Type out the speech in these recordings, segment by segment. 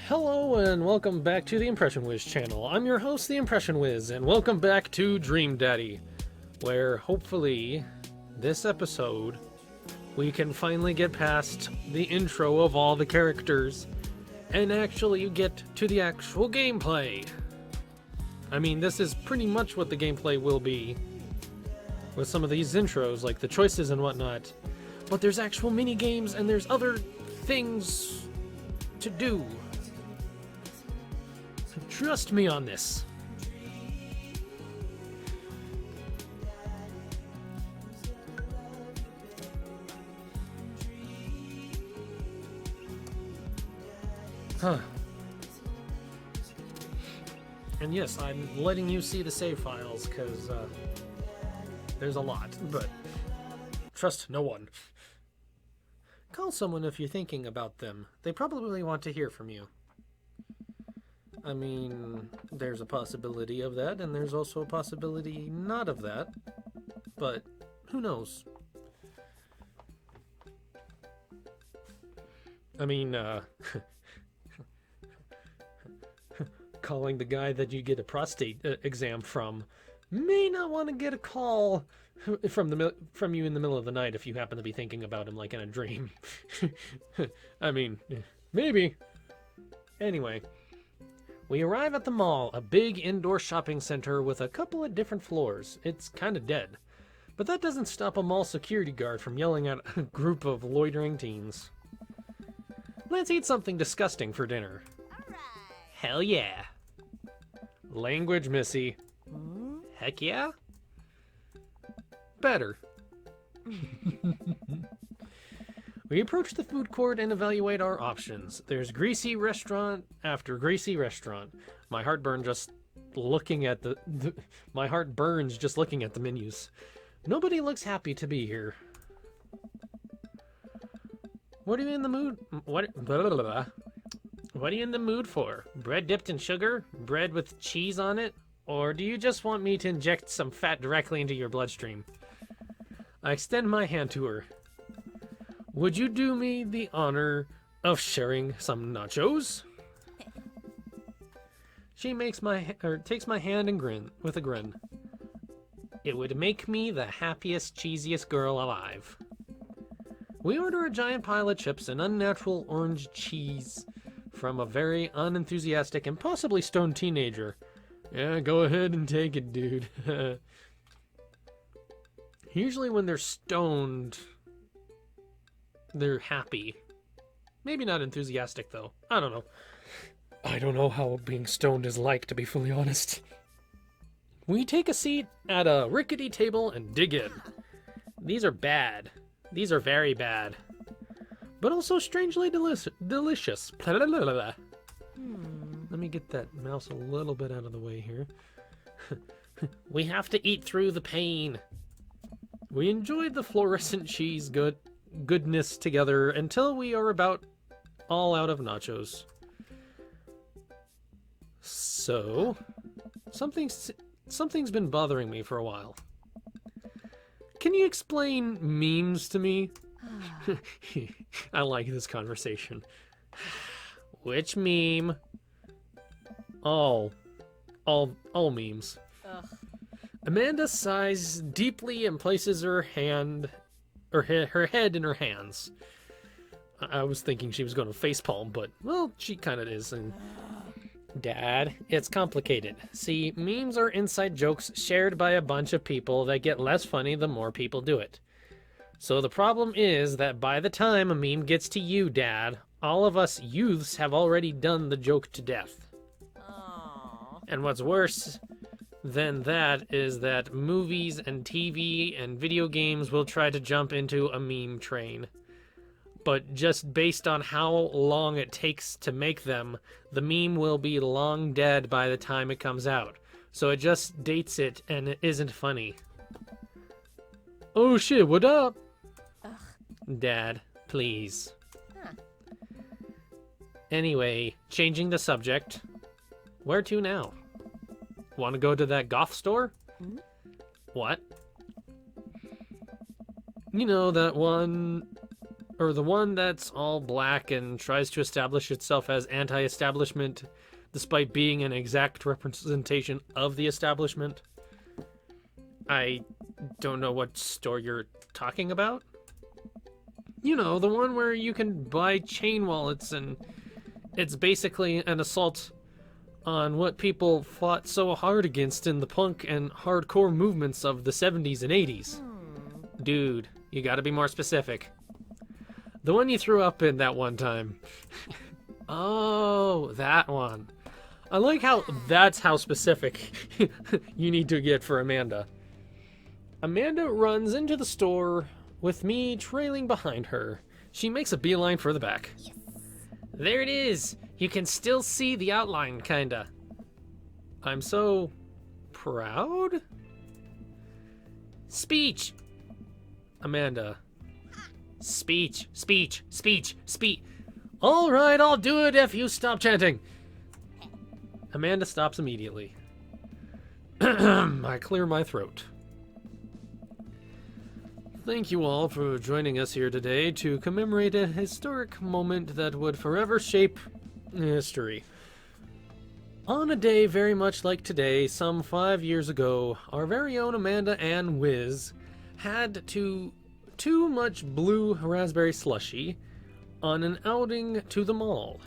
Hello and welcome back to the Impression Wiz channel. I'm your host, the Impression Wiz, and welcome back to Dream Daddy, where hopefully this episode we can finally get past the intro of all the characters and actually get to the actual gameplay. I mean, this is pretty much what the gameplay will be with some of these intros, like the choices and whatnot. But there's actual mini games and there's other things to do. So trust me on this. Huh. And yes, I'm letting you see the save files, because there's a lot, but trust no one. Call someone if you're thinking about them. They probably want to hear from you. I mean, there's a possibility of that, and there's also a possibility not of that, but who knows? I mean, calling the guy that you get a prostate exam from may not want to get a call from you in the middle of the night if you happen to be thinking about him like in a dream. I mean, maybe. Anyway, we arrive at the mall, a big indoor shopping center with a couple of different floors. It's kind of dead, but that doesn't stop a mall security guard from yelling at a group of loitering teens. Let's eat something disgusting for dinner. Hell yeah. Language, Missy. Heck yeah? Better. We approach the food court and evaluate our options. There's greasy restaurant after greasy restaurant. My heart burns just looking at the menus. Nobody looks happy to be here. What are you in the mood? What are you in the mood for? Bread dipped in sugar? Bread with cheese on it? Or do you just want me to inject some fat directly into your bloodstream? I extend my hand to her. Would you do me the honor of sharing some nachos? She takes my hand and grin with a grin. It would make me the happiest, cheesiest girl alive. We order a giant pile of chips and unnatural orange cheese from a very unenthusiastic and possibly stoned teenager. Yeah, go ahead and take it, dude. Usually when they're stoned, they're happy. Maybe not enthusiastic, though. I don't know. I don't know how being stoned is like, to be fully honest. We take a seat at a rickety table and dig in. These are bad. These are very bad. But also strangely delicious. Let me get that mouse a little bit out of the way here. We have to eat through the pain. We enjoyed the fluorescent cheese goodness together until we are about all out of nachos. So, something's been bothering me for a while. Can you explain memes to me? I like this conversation. Which meme? All memes. Ugh. Amanda sighs deeply and places her head in her hands. I was thinking she was going to facepalm, but, well, she kind of is. And Dad, it's complicated. See, memes are inside jokes shared by a bunch of people that get less funny the more people do it. So the problem is that by the time a meme gets to you, Dad, all of us youths have already done the joke to death. Aww. And what's worse than that is that movies and TV and video games will try to jump into a meme train. But just based on how long it takes to make them, the meme will be long dead by the time it comes out. So it just dates it and it isn't funny. Oh shit, what up? Ugh. Dad, please. Huh. Anyway, changing the subject. Where to now? Want to go to that goth store? Mm-hmm. What? You know, that one Or the one that's all black and tries to establish itself as anti-establishment despite being an exact representation of the establishment? I don't know what store you're talking about. You know, the one where you can buy chain wallets and it's basically an assault on what people fought so hard against in the punk and hardcore movements of the 70s and 80s. Dude, you gotta be more specific. The one you threw up in that one time. Oh, that one. I like how that's how specific you need to get for Amanda. Amanda runs into the store with me trailing behind her. She makes a beeline for the back. Yes. There it is. You can still see the outline, kinda. I'm so proud? Speech. Amanda. Speech, speech, speech, speech. All right, I'll do it if you stop chanting. Amanda stops immediately. I clear my throat. Thank you all for joining us here today to commemorate a historic moment that would forever shape history. On a day very much like today, some 5 years ago, our very own Amanda Ann Wiz had too much blue raspberry slushy on an outing to the mall.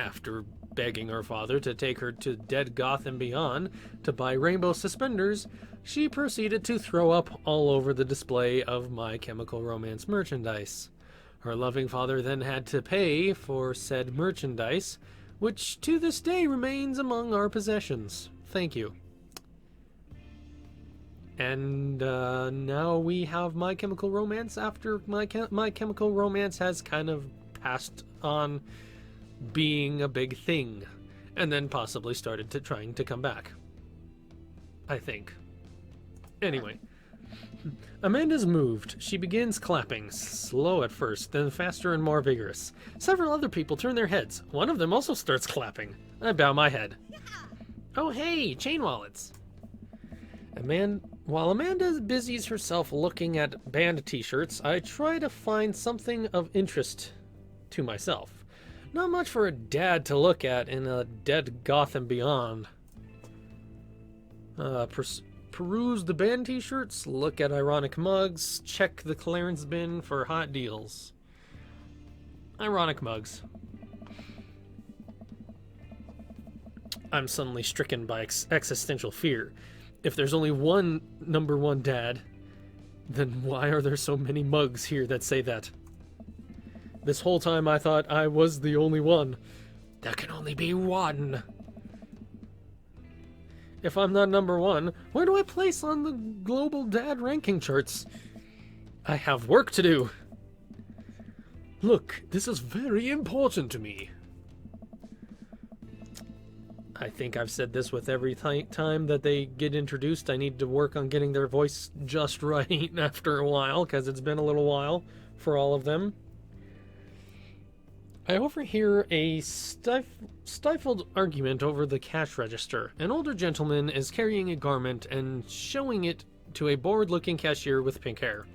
After begging her father to take her to Dead Goth and Beyond to buy rainbow suspenders, she proceeded to throw up all over the display of My Chemical Romance merchandise. Her loving father then had to pay for said merchandise, which to this day remains among our possessions. Thank you. And now we have My Chemical Romance after My Chemical Romance has kind of passed on being a big thing, and then possibly started trying to come back. I think. Anyway, Amanda's moved. She begins clapping, slow at first, then faster and more vigorous. Several other people turn their heads. One of them also starts clapping. I bow my head. Oh hey, chain wallets. While Amanda busies herself looking at band t-shirts, I try to find something of interest to myself. Not much for a dad to look at in a Dead Goth and Beyond. Peruse the band t-shirts, look at ironic mugs, check the clearance bin for hot deals. Ironic mugs. I'm suddenly stricken by existential fear. If there's only one number one dad, then why are there so many mugs here that say that? This whole time I thought I was the only one. There can only be one. If I'm not number one, where do I place on the global dad ranking charts? I have work to do. Look, this is very important to me. I think I've said this with every time that they get introduced. I need to work on getting their voice just right after a while, because it's been a little while for all of them. I overhear a stifled argument over the cash register. An older gentleman is carrying a garment and showing it to a bored-looking cashier with pink hair.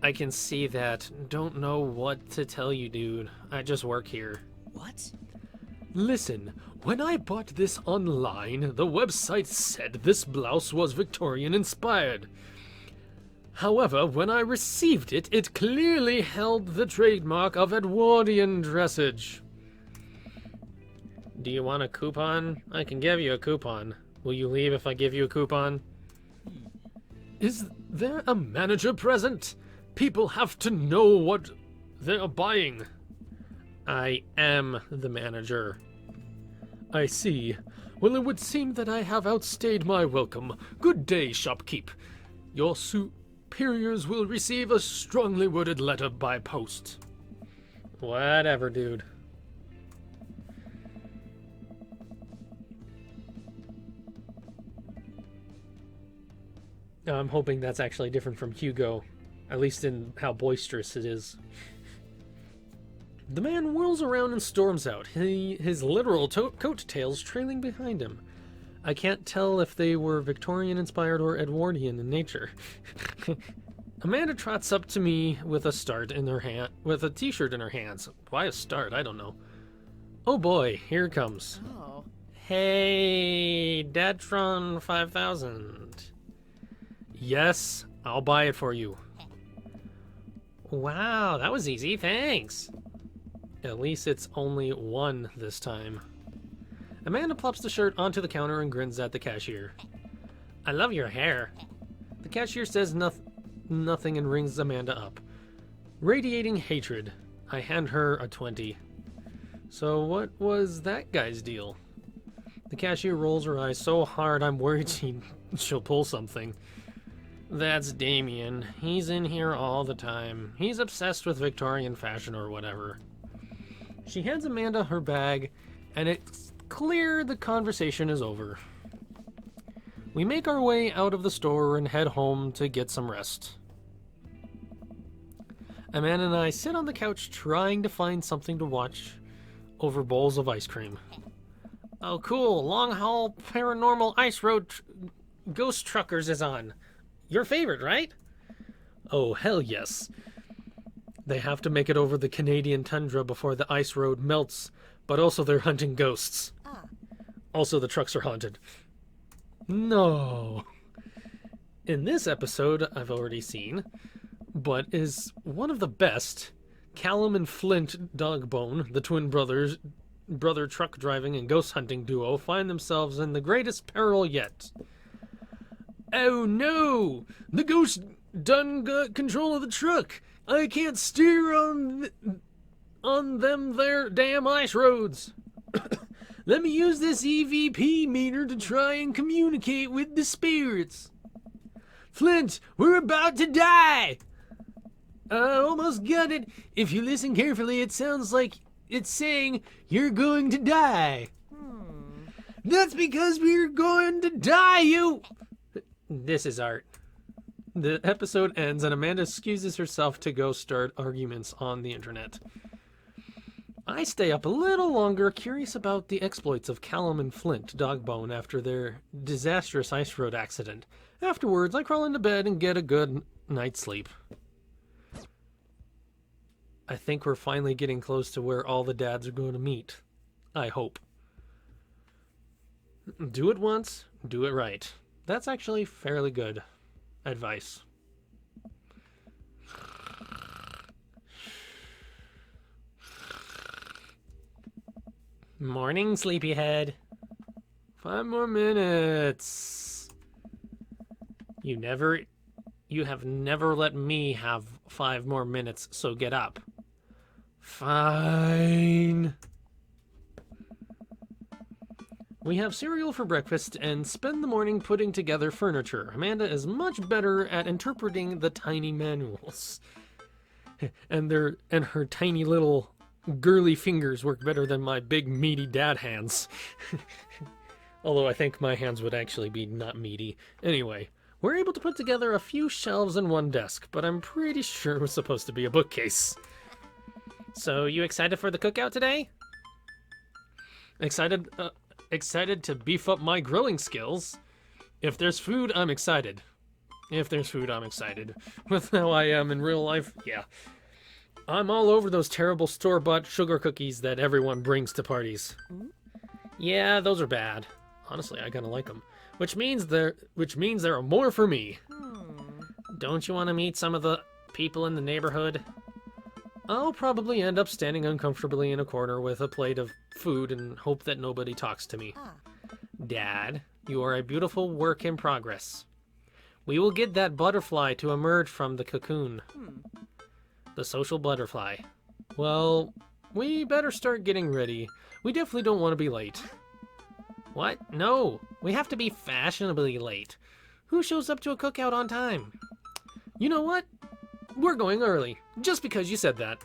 I can see that. Don't know what to tell you, dude. I just work here. What? Listen, when I bought this online, the website said this blouse was Victorian-inspired. However, when I received it, it clearly held the trademark of Edwardian dressage. Do you want a coupon? I can give you a coupon. Will you leave if I give you a coupon? Is there a manager present? People have to know what they're buying. I am the manager. I see. Well, it would seem that I have outstayed my welcome. Good day, shopkeep. Your superiors will receive a strongly worded letter by post. Whatever, dude. I'm hoping that's actually different from Hugo, at least in how boisterous it is. The man whirls around and storms out, his literal coattails trailing behind him. I can't tell if they were Victorian-inspired or Edwardian in nature. Amanda trots up to me with a start in her hand, with a t-shirt in her hands. Why a start? I don't know. Oh boy, here it comes. Oh. Hey, Dadtron 5000. Yes, I'll buy it for you. Wow, that was easy, thanks. At least it's only one this time. Amanda plops the shirt onto the counter and grins at the cashier. I love your hair. The cashier says nothing and rings Amanda up. Radiating hatred, I hand her a 20. So what was that guy's deal? The cashier rolls her eyes so hard I'm worried she'll pull something. That's Damien. He's in here all the time. He's obsessed with Victorian fashion or whatever. She hands Amanda her bag, and it's clear the conversation is over. We make our way out of the store and head home to get some rest. Amanda and I sit on the couch trying to find something to watch over bowls of ice cream. Oh cool, Long Haul Paranormal Ice Road Ghost Truckers is on. Your favorite, right? Oh, hell yes. They have to make it over the Canadian tundra before the ice road melts, but also they're hunting ghosts. Also, the trucks are haunted. No. In this episode, I've already seen, but is one of the best, Callum and Flint Dogbone, the twin brother truck driving and ghost hunting duo, find themselves in the greatest peril yet. Oh no! The ghost done got control of the truck! I can't steer on them there damn ice roads! Let me use this EVP meter to try and communicate with the spirits. Flint, we're about to die! I almost got it. If you listen carefully, it sounds like it's saying, you're going to die. That's because we're going to die, you... This is art. The episode ends and Amanda excuses herself to go start arguments on the internet. I stay up a little longer, curious about the exploits of Callum and Flint Dogbone after their disastrous ice road accident. Afterwards, I crawl into bed and get a good night's sleep. I think we're finally getting close to where all the dads are going to meet. I hope. Do it once, do it right. That's actually fairly good advice. Morning, sleepyhead. 5 more minutes. You have never let me have 5 more minutes, so get up. Fine. We have cereal for breakfast and spend the morning putting together furniture. Amanda is much better at interpreting the tiny manuals. And her tiny little girly fingers work better than my big meaty dad hands. Although I think my hands would actually be not meaty. Anyway, we're able to put together a few shelves and one desk, but I'm pretty sure it was supposed to be a bookcase. So, you excited for the cookout today? Excited to beef up my grilling skills. If there's food, I'm excited. With how I am in real life, yeah. I'm all over those terrible store-bought sugar cookies that everyone brings to parties. Yeah, those are bad. Honestly, I kinda like them. Which means there are more for me. Don't you want to meet some of the people in the neighborhood? I'll probably end up standing uncomfortably in a corner with a plate of food and hope that nobody talks to me. Dad, you are a beautiful work in progress. We will get that butterfly to emerge from the cocoon. The social butterfly. Well, we better start getting ready. We definitely don't want to be late. What? No, we have to be fashionably late. Who shows up to a cookout on time? You know what? We're going early, just because you said that.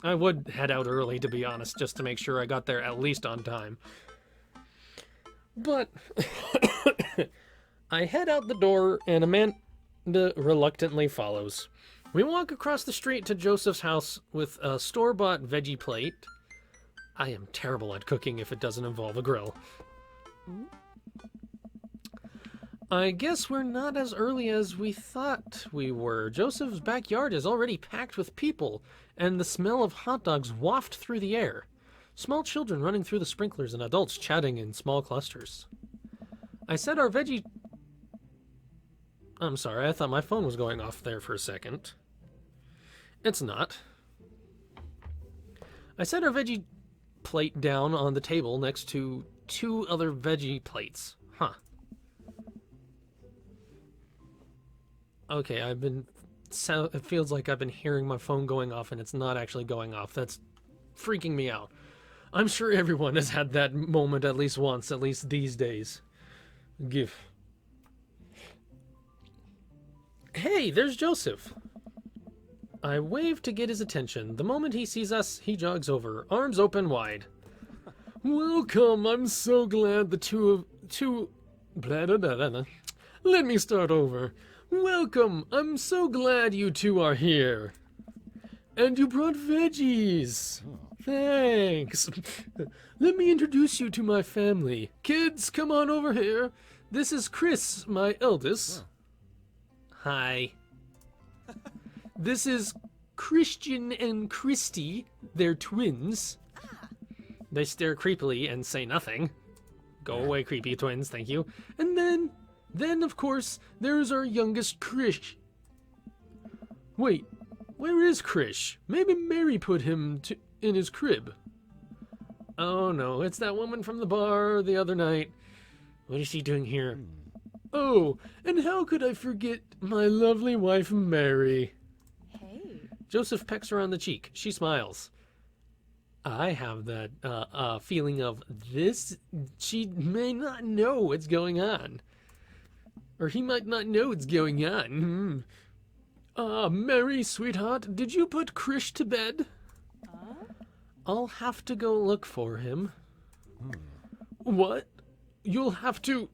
I would head out early, to be honest, just to make sure I got there at least on time. But I head out the door, and Amanda reluctantly follows. We walk across the street to Joseph's house with a store-bought veggie plate. I am terrible at cooking if it doesn't involve a grill. I guess we're not as early as we thought we were. Joseph's backyard is already packed with people, and the smell of hot dogs waft through the air. Small children running through the sprinklers and adults chatting in small clusters. I said our veggie... I'm sorry, I thought my phone was going off there for a second. It's not. I set our veggie plate down on the table next to 2 other veggie plates. Huh. Okay, it feels like I've been hearing my phone going off and it's not actually going off. That's freaking me out. I'm sure everyone has had that moment at least once, at least these days. Hey, there's Joseph. I wave to get his attention. The moment he sees us, he jogs over, arms open wide. Welcome, I'm so glad the two... Let me start over. Welcome, I'm so glad you two are here. And you brought veggies. Thanks. Let me introduce you to my family. Kids, come on over here. This is Chris, my eldest. Hi. This is Christian and Christy. They're twins. They stare creepily and say nothing. Go away, creepy twins, thank you. And then of course, there's our youngest Krish. Wait, where is Krish? Maybe Mary put him in his crib. Oh no, it's that woman from the bar the other night. What is she doing here? Oh, and how could I forget my lovely wife, Mary? Hey. Joseph pecks her on the cheek. She smiles. I have that feeling of this. She may not know what's going on. Or he might not know what's going on. Mary, sweetheart, did you put Krish to bed? I'll have to go look for him. What? You'll have to...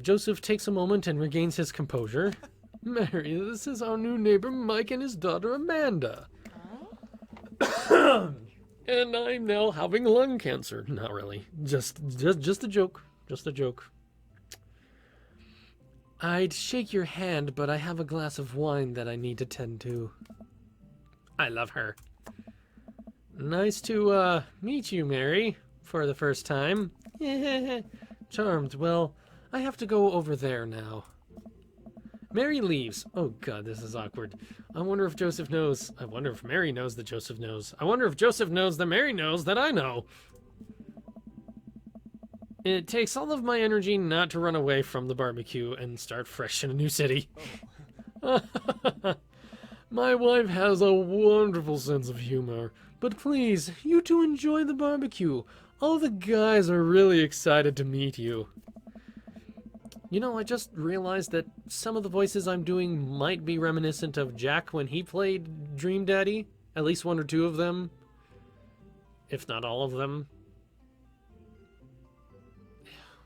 Joseph takes a moment and regains his composure. Mary, this is our new neighbor Mike and his daughter Amanda. And I'm now having lung cancer. Not really. Just a joke. Just a joke. I'd shake your hand, but I have a glass of wine that I need to tend to. I love her. Nice to meet you, Mary, for the first time. Charmed. Well, I have to go over there now. Mary leaves. Oh god, this is awkward. I wonder if Joseph knows. I wonder if Mary knows that Joseph knows. I wonder if Joseph knows that Mary knows that I know. It takes all of my energy not to run away from the barbecue and start fresh in a new city. My wife has a wonderful sense of humor. But please, you two enjoy the barbecue. All the guys are really excited to meet you. You know, I just realized that some of the voices I'm doing might be reminiscent of Jack when he played Dream Daddy. At least 1 or 2 of them. If not all of them.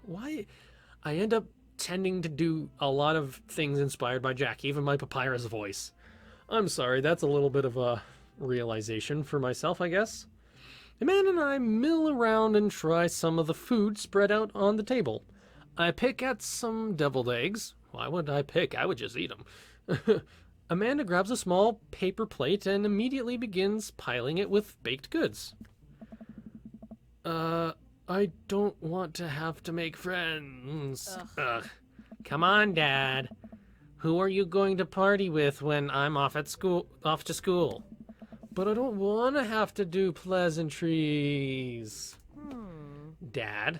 Why? I end up tending to do a lot of things inspired by Jack, even my papyrus voice. I'm sorry, that's a little bit of a realization for myself, I guess. Amanda and I mill around and try some of the food spread out on the table. I pick at some deviled eggs. Why would I pick? I would just eat them. Amanda grabs a small paper plate and immediately begins piling it with baked goods. I don't want to have to make friends. Ugh. Come on, Dad. Who are you going to party with when I'm off to school? But I don't want to have to do pleasantries. Dad?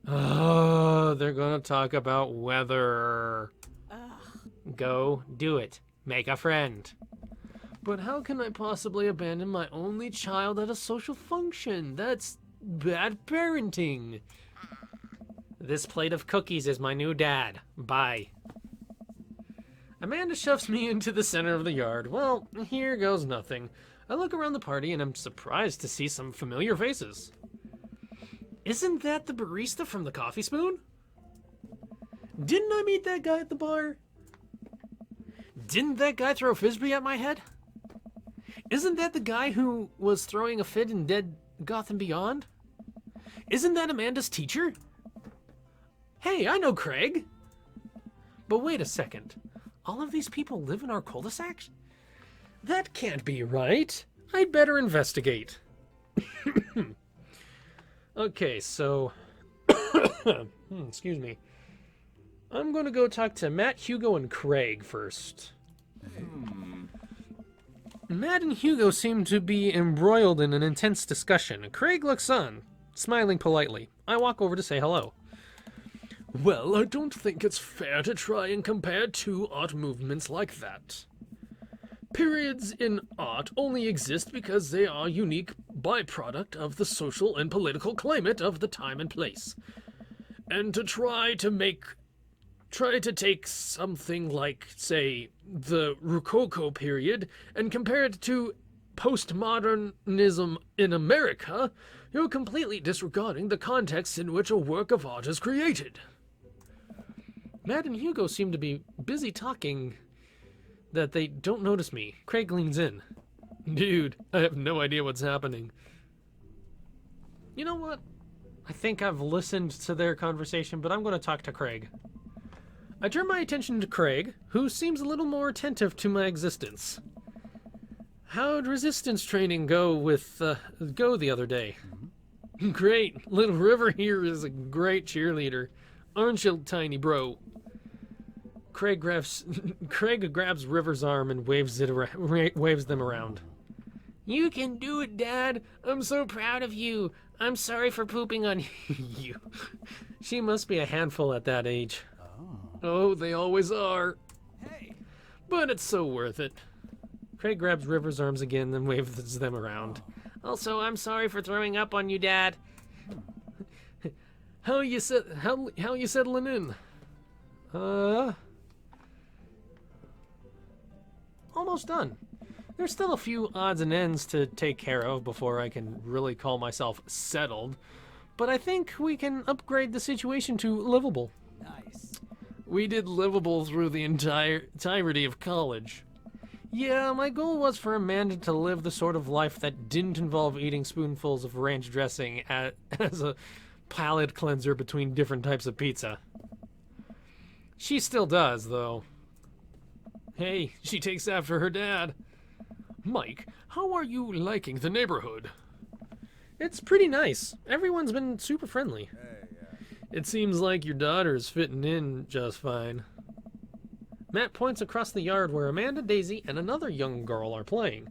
Oh, they're gonna talk about weather. Go do it. Make a friend. But how can I possibly abandon my only child at a social function? That's bad parenting. This plate of cookies is my new dad. Bye. Amanda shoves me into the center of the yard. Well, here goes nothing. I look around the party and I'm surprised to see some familiar faces. Isn't that the barista from the Coffee Spoon? Didn't I meet that guy at the bar? Didn't that guy throw a frisbee at my head? Isn't that the guy who was throwing a fit in Dead Gotham Beyond? Isn't that Amanda's teacher? Hey, I know Craig. But wait a second. All of these people live in our cul-de-sac? That can't be right. I'd better investigate. Okay, so... excuse me. I'm going to go talk to Matt, Hugo, and Craig first. Matt and Hugo seem to be embroiled in an intense discussion. Craig looks on, smiling politely. I walk over to say hello. Well, I don't think it's fair to try and compare two art movements like that. Periods in art only exist because they are unique byproduct of the social and political climate of the time and place. And to try to take something like, say, the Rococo period and compare it to postmodernism in America, you're completely disregarding the context in which a work of art is created. Matt and Hugo seem to be busy talking that they don't notice me. Craig leans in. Dude, I have no idea what's happening. You know what? I think I've listened to their conversation, but I'm going to talk to Craig. I turn my attention to Craig, who seems a little more attentive to my existence. How'd resistance training go the other day? Great. Little River here is a great cheerleader. Aren't you, tiny bro? Craig grabs River's arm and waves them around. You can do it, Dad. I'm so proud of you. I'm sorry for pooping on you. She must be a handful at that age. Oh, they always are. Hey. But it's so worth it. Craig grabs River's arms again and waves them around. Also, I'm sorry for throwing up on you, Dad. How you settling in? Almost done. There's still a few odds and ends to take care of before I can really call myself settled, but I think we can upgrade the situation to livable. Nice. We did livable through the entirety of college. Yeah, my goal was for Amanda to live the sort of life that didn't involve eating spoonfuls of ranch dressing as a palate cleanser between different types of pizza. She still does, though. Hey, she takes after her dad. Mike, how are you liking the neighborhood? It's pretty nice. Everyone's been super friendly. It seems like your daughter's fitting in just fine. Matt points across the yard where Amanda, Daisy, and another young girl are playing.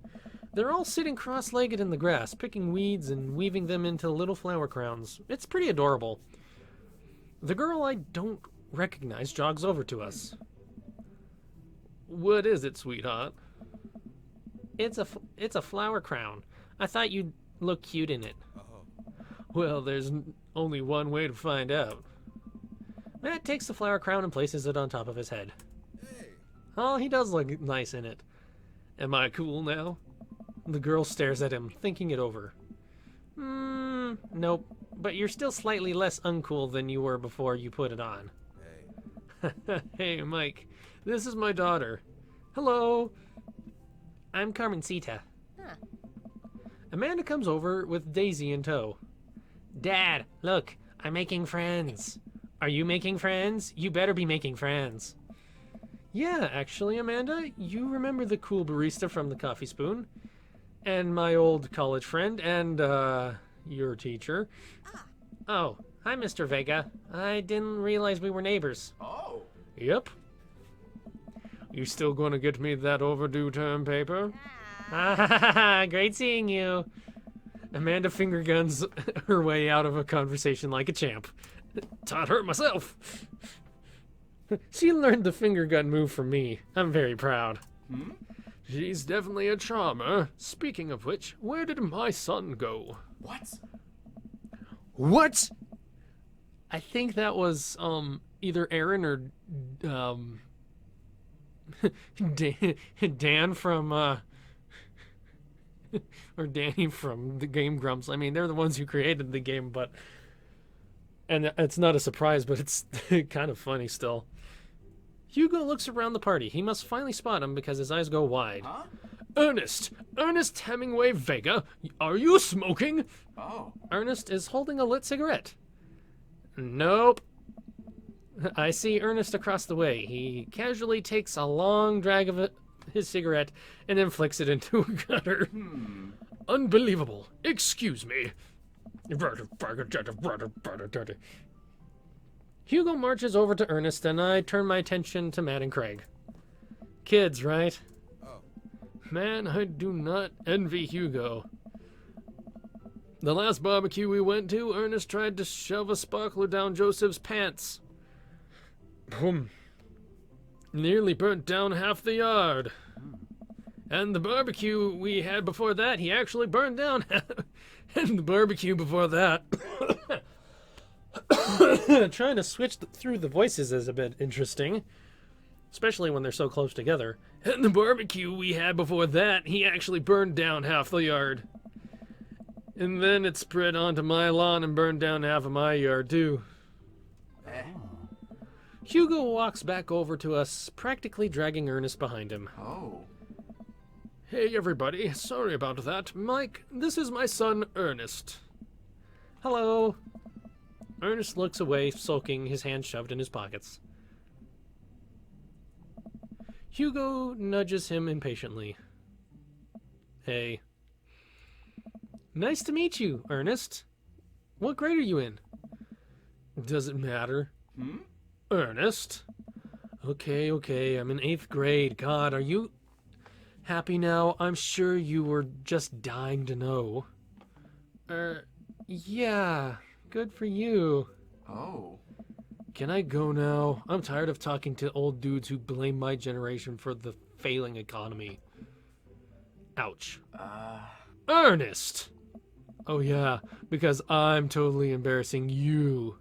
They're all sitting cross-legged in the grass, picking weeds and weaving them into little flower crowns. It's pretty adorable. The girl I don't recognize jogs over to us. What is it, sweetheart? It's a flower crown. I thought you'd look cute in it. Well, there's only one way to find out. Matt takes the flower crown and places it on top of his head. Oh, he does look nice in it. Am I cool now? The girl stares at him, thinking it over. Nope. But you're still slightly less uncool than you were before you put it on. Hey, Mike. This is my daughter. Hello. I'm Carmencita. Huh. Amanda comes over with Daisy in tow. Dad, look, I'm making friends. Are you making friends? You better be making friends. Yeah, actually, Amanda, you remember the cool barista from the Coffee Spoon? And my old college friend, and, your teacher. Oh, hi, Mr. Vega. I didn't realize we were neighbors. Oh. Yep. You still gonna get me that overdue term paper? Great seeing you. Amanda finger guns her way out of a conversation like a champ. Taught her myself. She learned the finger gun move from me. I'm very proud. She's definitely a charmer. Speaking of which, where did my son go? What? What? I think that was either Aaron or Dan from or Danny from the Game Grumps. I mean, they're the ones who created the game, and it's not a surprise, but it's kind of funny still. Hugo looks around the party. He must finally spot him because his eyes go wide. Huh? Ernest Hemingway Vega, are you smoking? Oh. Ernest is holding a lit cigarette. Nope. I see Ernest across the way. He casually takes a long drag of his cigarette and then flicks it into a gutter. Unbelievable. Excuse me. Hugo marches over to Ernest, and I turn my attention to Matt and Craig. Kids, right? Man, I do not envy Hugo. The last barbecue we went to, Ernest tried to shove a sparkler down Joseph's pants. Boom. Nearly burnt down half the yard. And the barbecue we had before that, he actually burned down. And the barbecue before that... Trying to switch through the voices is a bit interesting. Especially when they're so close together. And the barbecue we had before that, he actually burned down half the yard. And then it spread onto my lawn and burned down half of my yard, too. Hugo walks back over to us, practically dragging Ernest behind him. Oh. Hey, everybody. Sorry about that. Mike, this is my son, Ernest. Hello. Ernest looks away, sulking, his hands shoved in his pockets. Hugo nudges him impatiently. Hey. Nice to meet you, Ernest. What grade are you in? Does it matter? Ernest? Okay, I'm in 8th grade. God, are you happy now? I'm sure you were just dying to know. Yeah. Good for you. Oh. Can I go now? I'm tired of talking to old dudes who blame my generation for the failing economy. Ouch. Ernest! Oh yeah, because I'm totally embarrassing you.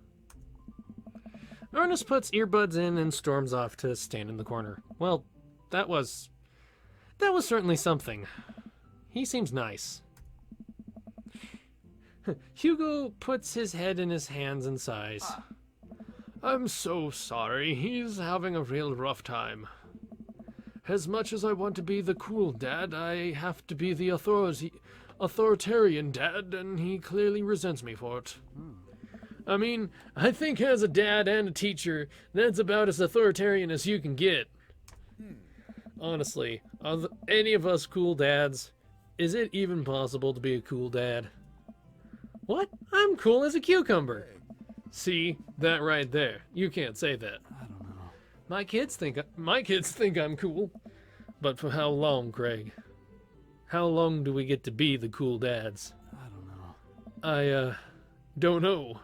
Ernest puts earbuds in and storms off to stand in the corner. Well, that was certainly something. He seems nice. Hugo puts his head in his hands and sighs. I'm so sorry. He's having a real rough time. As much as I want to be the cool dad, I have to be the authoritarian dad, and he clearly resents me for it. I mean, I think as a dad and a teacher, that's about as authoritarian as you can get. Honestly, are any of us cool dads? Is it even possible to be a cool dad? What? I'm cool as a cucumber. See, that right there. You can't say that. I don't know. My kids think I'm cool. But for how long, Craig? How long do we get to be the cool dads? I don't know. I don't know.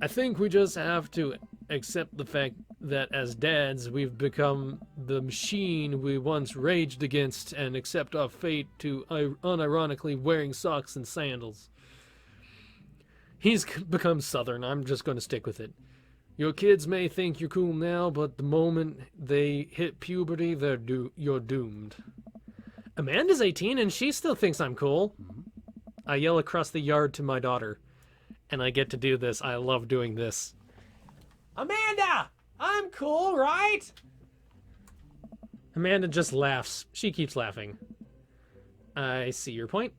I think we just have to accept the fact that as dads, we've become the machine we once raged against and accept our fate to unironically wearing socks and sandals. He's become Southern. I'm just going to stick with it. Your kids may think you're cool now, but the moment they hit puberty, you're doomed. Amanda's 18 and she still thinks I'm cool. I yell across the yard to my daughter. And I get to do this. I love doing this. Amanda! I'm cool, right? Amanda just laughs. She keeps laughing. I see your point.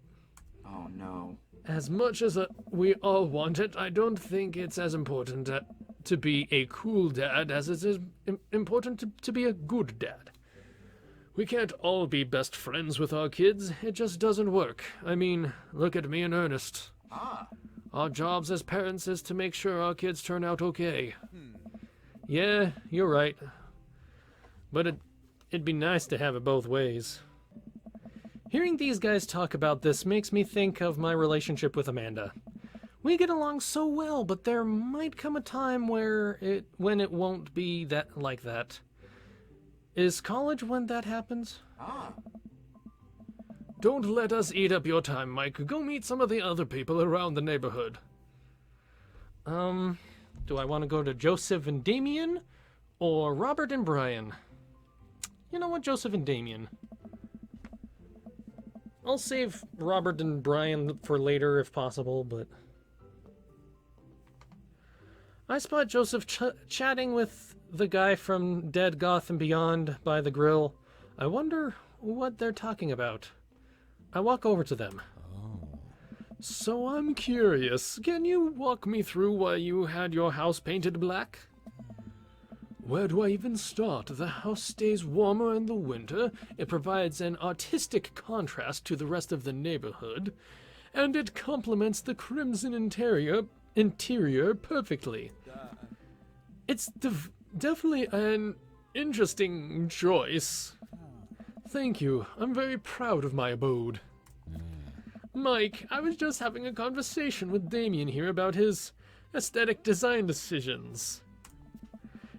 Oh no. As much as we all want it, I don't think it's as important to be a cool dad as it is important to be a good dad. We can't all be best friends with our kids. It just doesn't work. I mean, look at me and Ernest. Our jobs as parents is to make sure our kids turn out okay. Yeah, you're right. But it'd be nice to have it both ways. Hearing these guys talk about this makes me think of my relationship with Amanda. We get along so well, but there might come a time when it won't be that like that. Is college when that happens? Don't let us eat up your time, Mike. Go meet some of the other people around the neighborhood. Do I want to go to Joseph and Damien or Robert and Brian? You know what, Joseph and Damien. I'll save Robert and Brian for later if possible, but... I spot Joseph chatting with the guy from Dead Gotham Beyond by the grill. I wonder what they're talking about. I walk over to them. So I'm curious, can you walk me through why you had your house painted black? Where do I even start? The house stays warmer in the winter, it provides an artistic contrast to the rest of the neighborhood, and it complements the crimson interior perfectly. It's definitely an interesting choice. Thank you. I'm very proud of my abode. Mike, I was just having a conversation with Damien here about his aesthetic design decisions.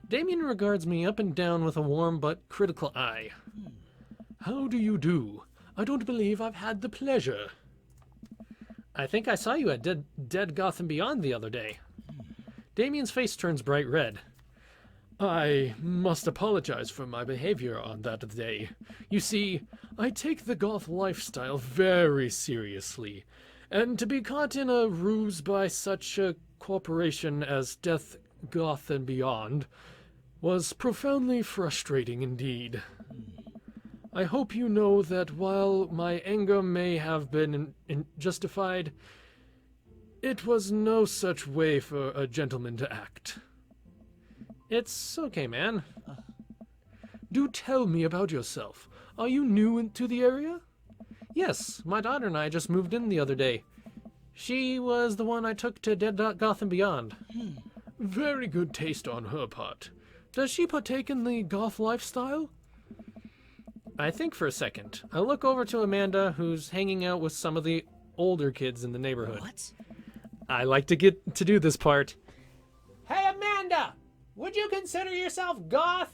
Damien regards me up and down with a warm but critical eye. How do you do? I don't believe I've had the pleasure. I think I saw you at Dead Gotham Beyond the other day. Damien's face turns bright red. I must apologize for my behavior on that day. You see, I take the goth lifestyle very seriously, and to be caught in a ruse by such a corporation as Death Gotham Beyond was profoundly frustrating indeed. I hope you know that while my anger may have been justified, it was no such way for a gentleman to act. It's okay, man. Do tell me about yourself. Are you new to the area? Yes, my daughter and I just moved in the other day. She was the one I took to Dead Gotham Beyond. Very good taste on her part. Does she partake in the goth lifestyle? I think for a second. I look over to Amanda, who's hanging out with some of the older kids in the neighborhood. What? I like to get to do this part. Hey, Amanda! Would you consider yourself goth?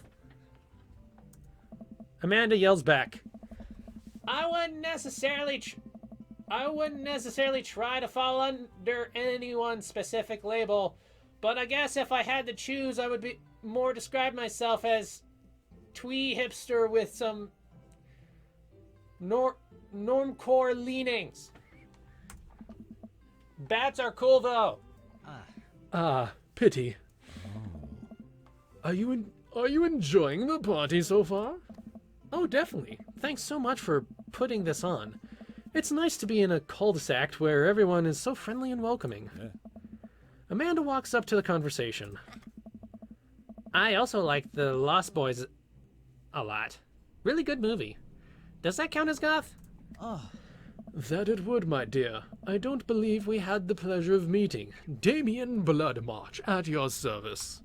Amanda yells back. I wouldn't necessarily try to fall under any one specific label, but I guess if I had to choose, I would describe myself as twee hipster with some normcore leanings. Bats are cool though. Pity. Are you enjoying the party so far? Oh, definitely. Thanks so much for putting this on. It's nice to be in a cul-de-sac where everyone is so friendly and welcoming. Yeah. Amanda walks up to the conversation. I also like the Lost Boys a lot. Really good movie. Does that count as goth? Oh. That it would, my dear. I don't believe we had the pleasure of meeting. Damien Bloodmarch, at your service.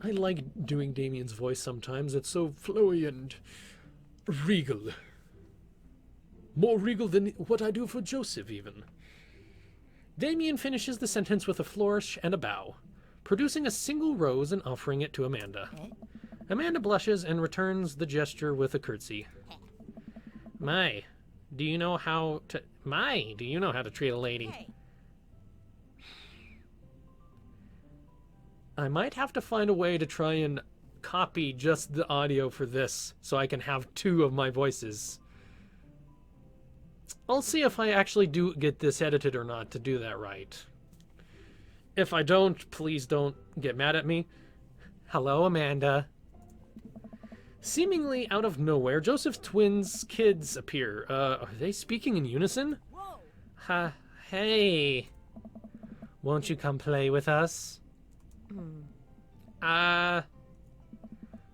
I like doing Damien's voice sometimes. It's so flowy and regal. More regal than what I do for Joseph, even. Damien finishes the sentence with a flourish and a bow, producing a single rose and offering it to Amanda. Amanda blushes and returns the gesture with a curtsy. Do you know how to treat a lady? Hey. I might have to find a way to try and copy just the audio for this so I can have two of my voices. I'll see if I actually do get this edited or not to do that right. If I don't, please don't get mad at me. Hello, Amanda. Seemingly out of nowhere, Joseph's twins' kids appear. Are they speaking in unison? Whoa. Hey. Won't you come play with us?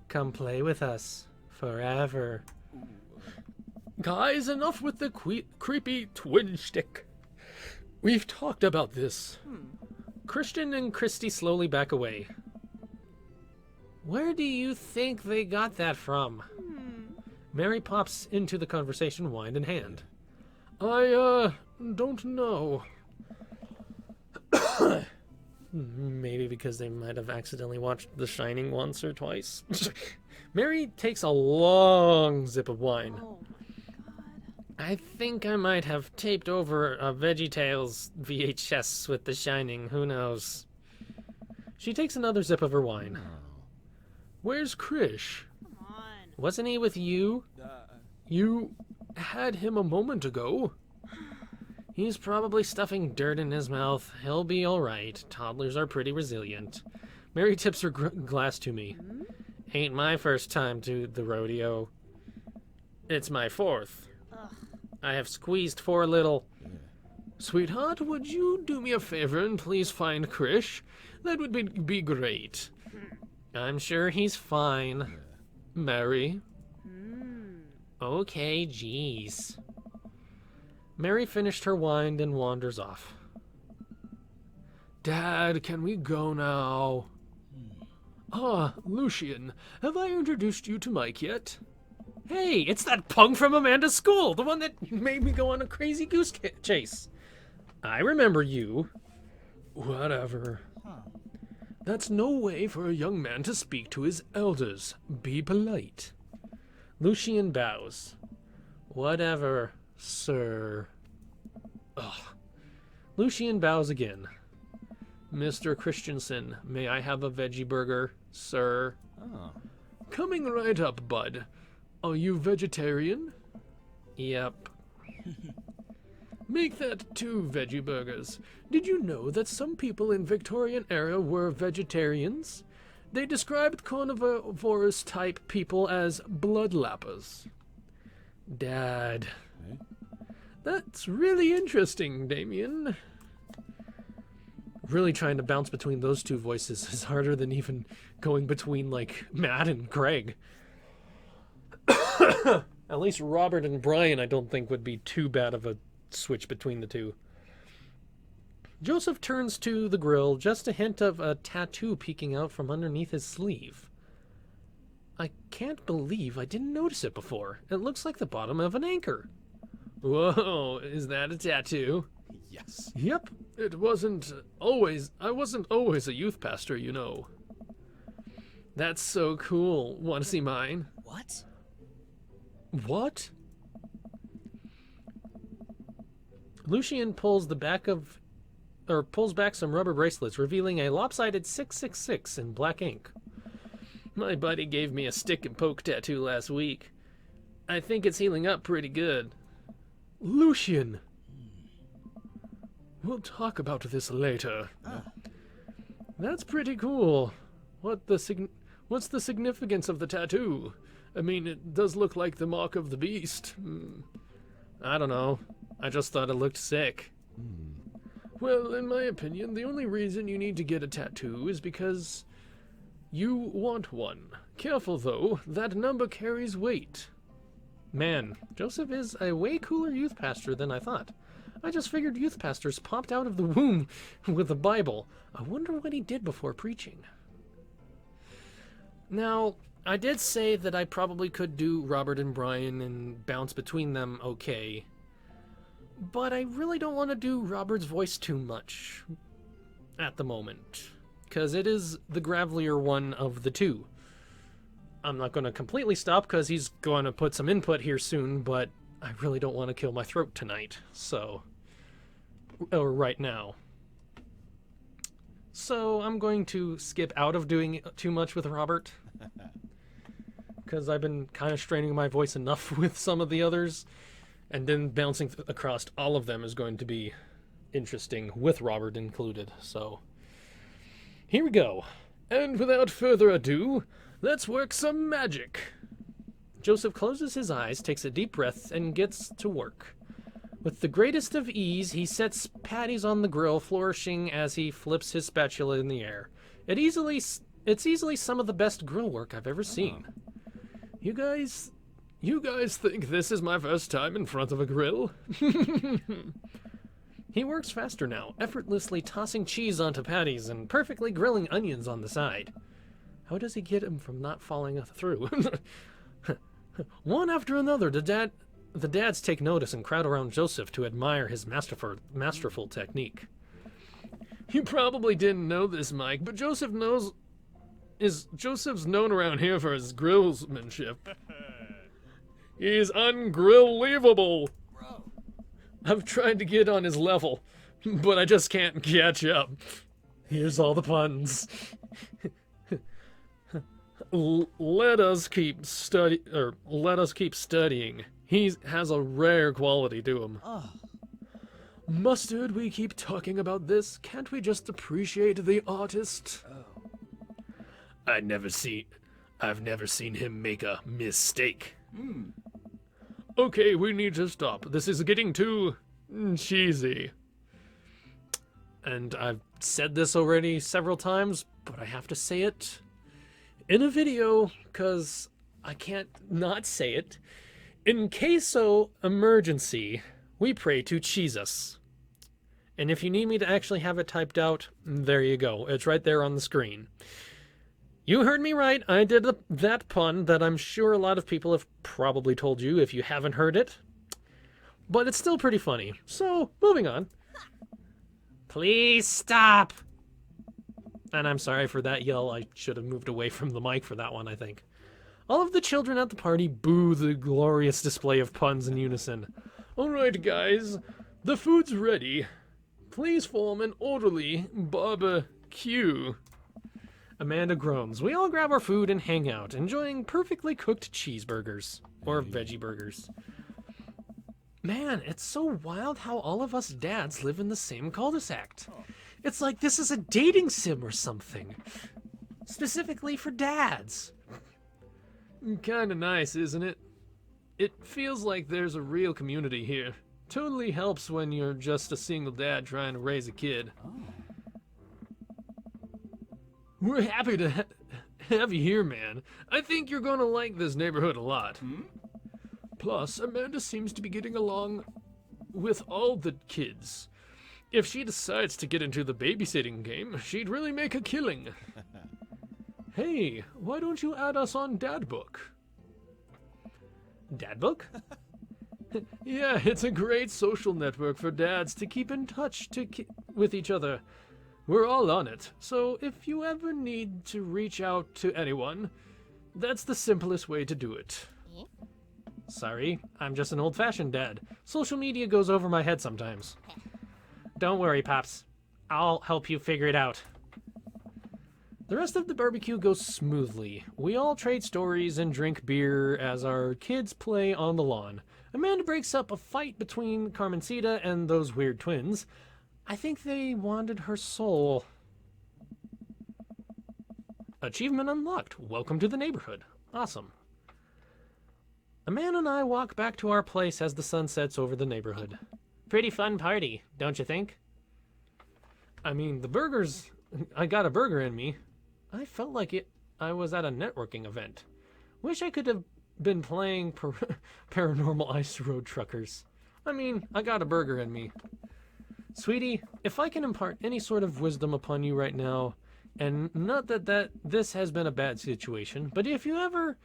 Come play with us. Forever. Guys, enough with the creepy twin shtick. We've talked about this. Christian and Christy slowly back away. Where do you think they got that from? Mary pops into the conversation, wine in hand. I, don't know. Maybe because they might have accidentally watched The Shining once or twice. Mary takes a long sip of wine. Oh my god. I think I might have taped over a VeggieTales VHS with The Shining. Who knows? She takes another sip of her wine. Where's Krish? Come on. Wasn't he with you? You had him a moment ago. He's probably stuffing dirt in his mouth. He'll be all right. Toddlers are pretty resilient. Mary tips her glass to me. Ain't my first time to the rodeo. It's my fourth. Ugh. I have squeezed 4 little... Sweetheart, would you do me a favor and please find Krish? That would be great. I'm sure he's fine. Mary. Okay, jeez. Mary finished her wine and wanders off. Dad, can we go now? Ah, Lucian, have I introduced you to Mike yet? Hey, it's that punk from Amanda's school, the one that made me go on a crazy goose chase. I remember you. Whatever. That's no way for a young man to speak to his elders. Be polite. Lucian bows. Whatever, sir. Ugh. Lucian bows again. Mr. Christensen, may I have a veggie burger, sir? Oh. Coming right up, bud. Are you vegetarian? Yep. Make that 2 veggie burgers. Did you know that some people in Victorian era were vegetarians? They described carnivorous type people as bloodlappers. Dad. Eh? That's really interesting, Damien. Really trying to bounce between those 2 voices is harder than even going between, like, Matt and Greg. At least Robert and Brian I don't think would be too bad of a switch between the 2. Joseph turns to the grill, just a hint of a tattoo peeking out from underneath his sleeve. I can't believe I didn't notice it before. It looks like the bottom of an anchor. Whoa, is that a tattoo? Yes. Yep, I wasn't always a youth pastor, you know. That's so cool. Want to see mine? What? What? Lucian pulls back some rubber bracelets, revealing a lopsided 666 in black ink. My buddy gave me a stick and poke tattoo last week. I think it's healing up pretty good. Lucian! We'll talk about this later. That's pretty cool. What's the significance of the tattoo? I mean, it does look like the mark of the beast. I don't know. I just thought it looked sick. Well, in my opinion, the only reason you need to get a tattoo is because you want one. Careful, though. That number carries weight. Man, Joseph is a way cooler youth pastor than I thought. I just figured youth pastors popped out of the womb with the Bible. I wonder what he did before preaching. Now, I did say that I probably could do Robert and Brian and bounce between them okay. But I really don't want to do Robert's voice too much at the moment, because it is the gravelier one of the 2. I'm not going to completely stop because he's going to put some input here soon, but I really don't want to kill my throat tonight, or right now. So I'm going to skip out of doing too much with Robert, because I've been kind of straining my voice enough with some of the others. And then bouncing across all of them is going to be interesting, with Robert included. So, here we go. And without further ado, let's work some magic. Joseph closes his eyes, takes a deep breath, and gets to work. With the greatest of ease, he sets patties on the grill, flourishing as he flips his spatula in the air. It's easily some of the best grill work I've ever seen. You guys think this is my first time in front of a grill? He works faster now, effortlessly tossing cheese onto patties and perfectly grilling onions on the side. How does he get them from not falling through? One after another, the dads take notice and crowd around Joseph to admire his masterful technique. You probably didn't know this, Mike, but Joseph's known around here for his grillsmanship. He's ungrill-leavable. I've tried to get on his level, but I just can't catch up. Here's all the puns. Let us keep studying. He has a rare quality to him. Mustard, we keep talking about this. Can't we just appreciate the artist? I've never seen him make a mistake. Okay, we need to stop. This is getting too cheesy. And I've said this already several times, but I have to say it. in a video, because I can't not say it, in caso emergency, we pray to Jesus. And if you need me to actually have it typed out, there you go. It's right there on the screen. You heard me right. I did that pun that I'm sure a lot of people have probably told you if you haven't heard it. But it's still pretty funny. So, moving on. Please stop. And I'm sorry for that yell. I should have moved away from the mic for that one, I think. All of the children at the party boo the glorious display of puns in unison. All right, guys. The food's ready. Please form an orderly barbecue. Amanda groans. We all grab our food and hang out, enjoying perfectly cooked cheeseburgers. Or veggie burgers. Man, it's so wild how all of us dads live in the same cul-de-sac. It's like this is a dating sim or something. Specifically for dads. Kinda nice, isn't it? It feels like there's a real community here. Totally helps when you're just a single dad trying to raise a kid. We're happy to have you here, man. I think you're gonna like this neighborhood a lot. Plus, Amanda seems to be getting along with all the kids. If she decides to get into the babysitting game, she'd really make a killing. Hey, why don't you add us on Dadbook? Dadbook? Yeah, it's a great social network for dads to keep in touch with each other. We're all on it, so if you ever need to reach out to anyone, that's the simplest way to do it. Sorry, I'm just an old-fashioned dad. Social media goes over my head sometimes. Don't worry, Pops. I'll help you figure it out. The rest of the barbecue goes smoothly. We all trade stories and drink beer as our kids play on the lawn. Amanda breaks up a fight between Carmencita and those weird twins. I think they wanted her soul. Achievement unlocked. Welcome to the neighborhood. Awesome. Amanda and I walk back to our place as the sun sets over the neighborhood. Pretty fun party, don't you think? I mean, the burgers... I got a burger in me. I felt like I was at a networking event. Wish I could have been playing Paranormal Ice Road Truckers. I mean, I got a burger in me. Sweetie, if I can impart any sort of wisdom upon you right now, and not that this has been a bad situation, but if you're ever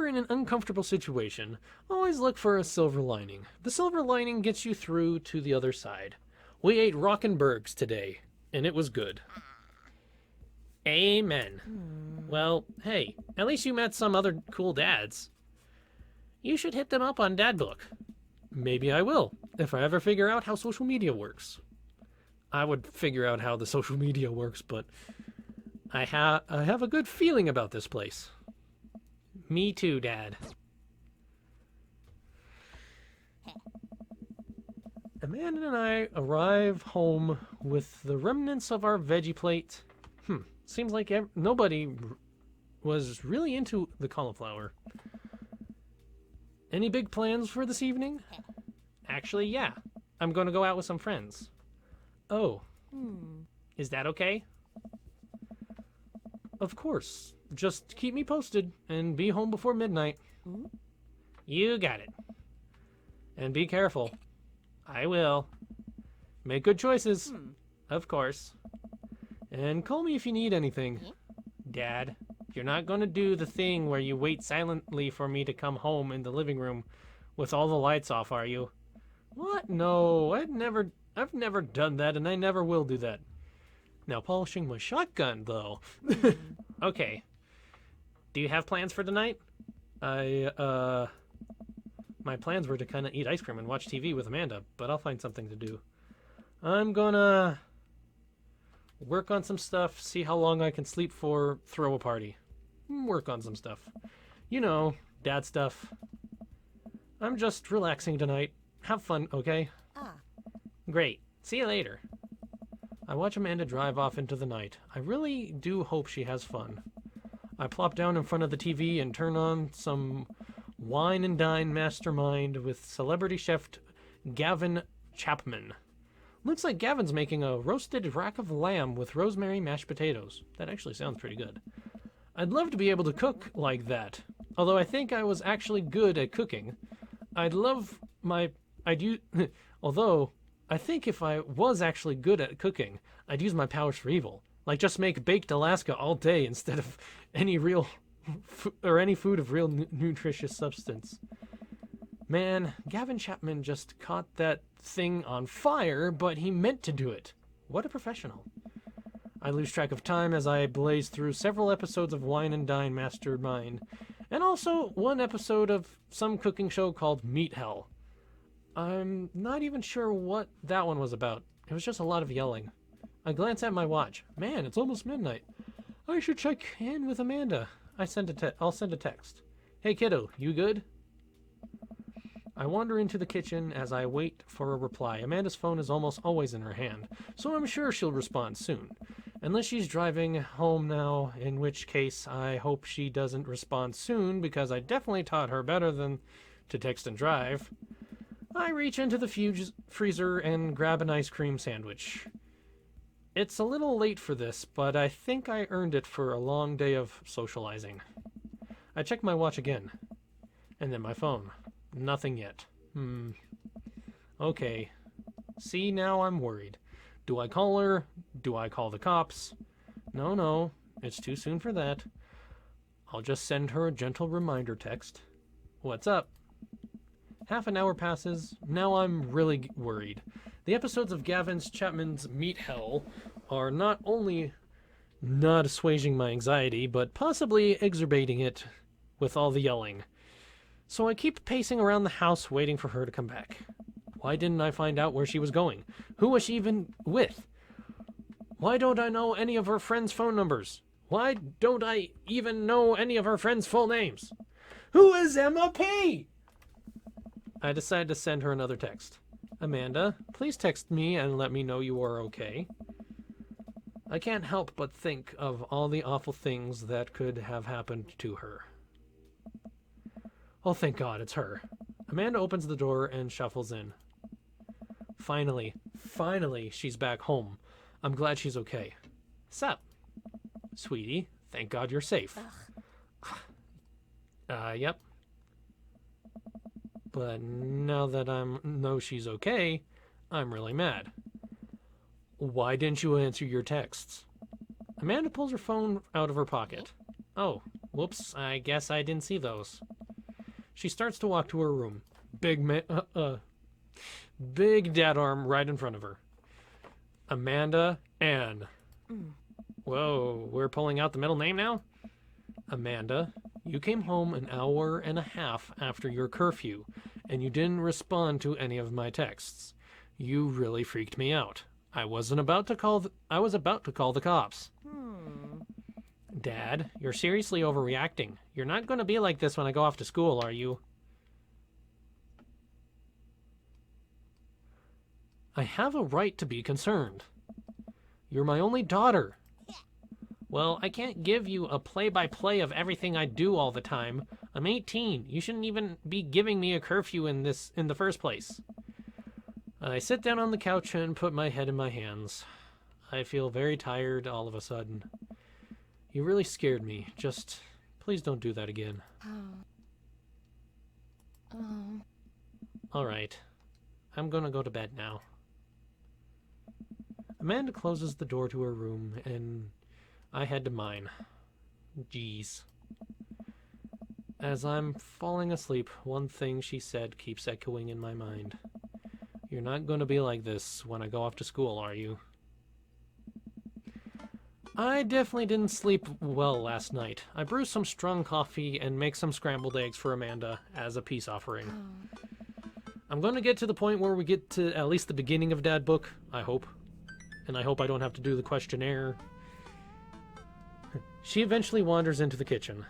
in an uncomfortable situation, always look for a silver lining. The silver lining gets you through to the other side. We ate rockin' burgers today, and it was good. Amen. Well, hey, at least you met some other cool dads. You should hit them up on Dadbook. Maybe I will, if I ever figure out how social media works. I would figure out how the social media works, but I have a good feeling about this place. Me too, Dad. Amanda and I arrive home with the remnants of our veggie plate. Seems like nobody was really into the cauliflower. Any big plans for this evening? Actually, yeah. I'm going to go out with some friends. Oh. Is that okay? Of course. Just keep me posted and be home before midnight. You got it. And be careful. I will. Make good choices. Of course. And call me if you need anything. Dad, you're not going to do the thing where you wait silently for me to come home in the living room with all the lights off, are you? What? No, I've never done that, and I never will do that. Now polishing my shotgun, though. Okay. Do you have plans for tonight? My plans were to kind of eat ice cream and watch TV with Amanda, but I'll find something to do. I'm gonna work on some stuff, see how long I can sleep for, throw a party. Work on some stuff. You know, dad stuff. I'm just relaxing tonight. Have fun, okay? Great. See you later. I watch Amanda drive off into the night. I really do hope she has fun. I plop down in front of the TV and turn on some Wine and Dine Mastermind with celebrity chef Gavin Chapman. Looks like Gavin's making a roasted rack of lamb with rosemary mashed potatoes. That actually sounds pretty good. I'd love to be able to cook like that. Although I think I was actually good at cooking. I'd use, although I think if I was actually good at cooking, I'd use my powers for evil. Like just make baked Alaska all day instead of any real, any food of real nutritious substance. Man, Gavin Chapman just caught that thing on fire, but he meant to do it. What a professional. I lose track of time as I blaze through several episodes of Wine and Dine Mastermind, and also one episode of some cooking show called Meat Hell. I'm not even sure what that one was about. It was just a lot of yelling. I glance at my watch. Man, it's almost midnight. I should check in with Amanda. I'll send a text. Hey kiddo, you good? I wander into the kitchen as I wait for a reply. Amanda's phone is almost always in her hand, so I'm sure she'll respond soon. Unless she's driving home now, in which case I hope she doesn't respond soon because I definitely taught her better than to text and drive. I reach into the freezer and grab an ice cream sandwich. It's a little late for this, but I think I earned it for a long day of socializing. I check my watch again, and then my phone. Nothing yet. Okay. See, now I'm worried. Do I call her? Do I call the cops? No, it's too soon for that. I'll just send her a gentle reminder text. What's up? Half an hour passes. Now I'm really worried. The episodes of Gavin Chapman's Meat Hell are not only not assuaging my anxiety, but possibly exacerbating it with all the yelling. So I keep pacing around the house waiting for her to come back. Why didn't I find out where she was going? Who was she even with? Why don't I know any of her friends' phone numbers? Why don't I even know any of her friends' full names? Who is Emma P? I decide to send her another text. Amanda, please text me and let me know you are okay. I can't help but think of all the awful things that could have happened to her. Oh, thank God, it's her. Amanda opens the door and shuffles in. Finally, she's back home. I'm glad she's okay. Sup? Sweetie, thank God you're safe. Yep. But now that I know she's okay, I'm really mad. Why didn't you answer your texts? Amanda pulls her phone out of her pocket. Oh, whoops, I guess I didn't see those. She starts to walk to her room. Big dad arm right in front of her. Amanda Ann. Whoa, we're pulling out the middle name now? Amanda, you came home an hour and a half after your curfew, and you didn't respond to any of my texts. You really freaked me out. I was about to call the cops. Dad, you're seriously overreacting. You're not going to be like this when I go off to school, are you? I have a right to be concerned. You're my only daughter. Well, I can't give you a play-by-play of everything I do all the time. I'm 18. You shouldn't even be giving me a curfew in the first place. I sit down on the couch and put my head in my hands. I feel very tired all of a sudden. You really scared me. Just, please don't do that again. All right. I'm gonna go to bed now. Amanda closes the door to her room, and I head to mine. Jeez. As I'm falling asleep, one thing she said keeps echoing in my mind. You're not gonna be like this when I go off to school, are you? I definitely didn't sleep well last night. I brew some strong coffee and make some scrambled eggs for Amanda as a peace offering. I'm going to get to the point where we get to at least the beginning of Dad Book, I hope. And I hope I don't have to do the questionnaire. She eventually wanders into the kitchen.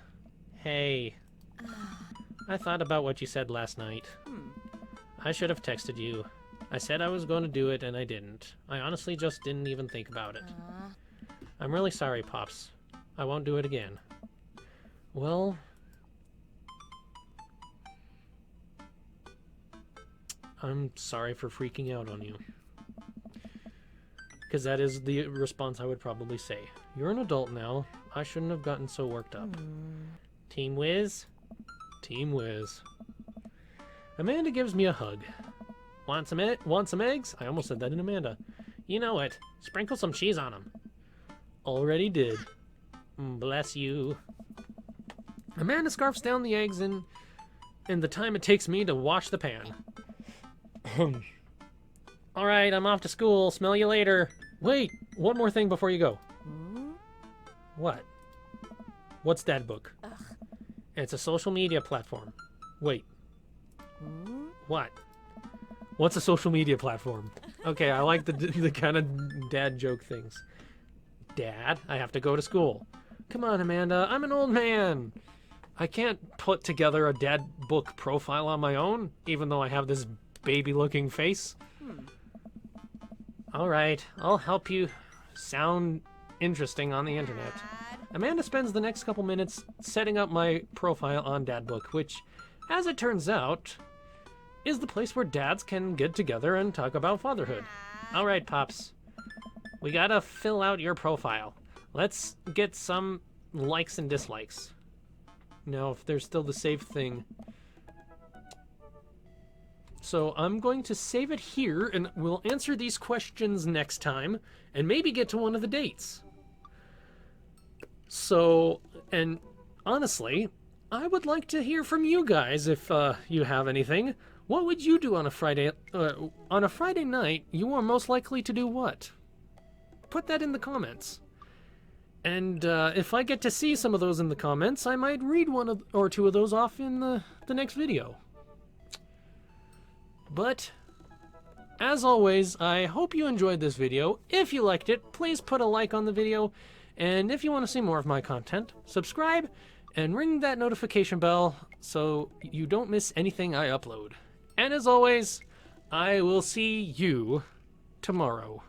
Hey, I thought about what you said last night. I should have texted you. I said I was going to do it and I didn't. I honestly just didn't even think about it. I'm really sorry, Pops. I won't do it again. Well, I'm sorry for freaking out on you. Because that is the response I would probably say. You're an adult now. I shouldn't have gotten so worked up. Team Whiz? Team Whiz. Amanda gives me a hug. Want some eggs? I almost said that in Amanda. You know it. Sprinkle some cheese on them. Already did. Bless you. Amanda scarfs down the eggs in the time it takes me to wash the pan. All right, I'm off to school. Smell you later. Wait, one more thing before you go. What? What's Dad Book? It's a social media platform. Wait. What? What's a social media platform? Okay, I like the kind of dad joke things. Dad, I have to go to school. Come on, Amanda, I'm an old man. I can't put together a Dad Book profile on my own, even though I have this baby-looking face. All right, I'll help you sound interesting on the internet. Amanda spends the next couple minutes setting up my profile on Dad Book, which, as it turns out, is the place where dads can get together and talk about fatherhood. All right, Pops. We gotta fill out your profile. Let's get some likes and dislikes. No, if there's still the save thing. So I'm going to save it here, and we'll answer these questions next time, and maybe get to one of the dates. So, and honestly, I would like to hear from you guys if you have anything. What would you do on a Friday? On a Friday night, you are most likely to do what? Put that in the comments. And if I get to see some of those in the comments, I might read one or two of those off in the next video. But, as always, I hope you enjoyed this video. If you liked it, please put a like on the video. And if you want to see more of my content, subscribe and ring that notification bell so you don't miss anything I upload. And as always, I will see you tomorrow.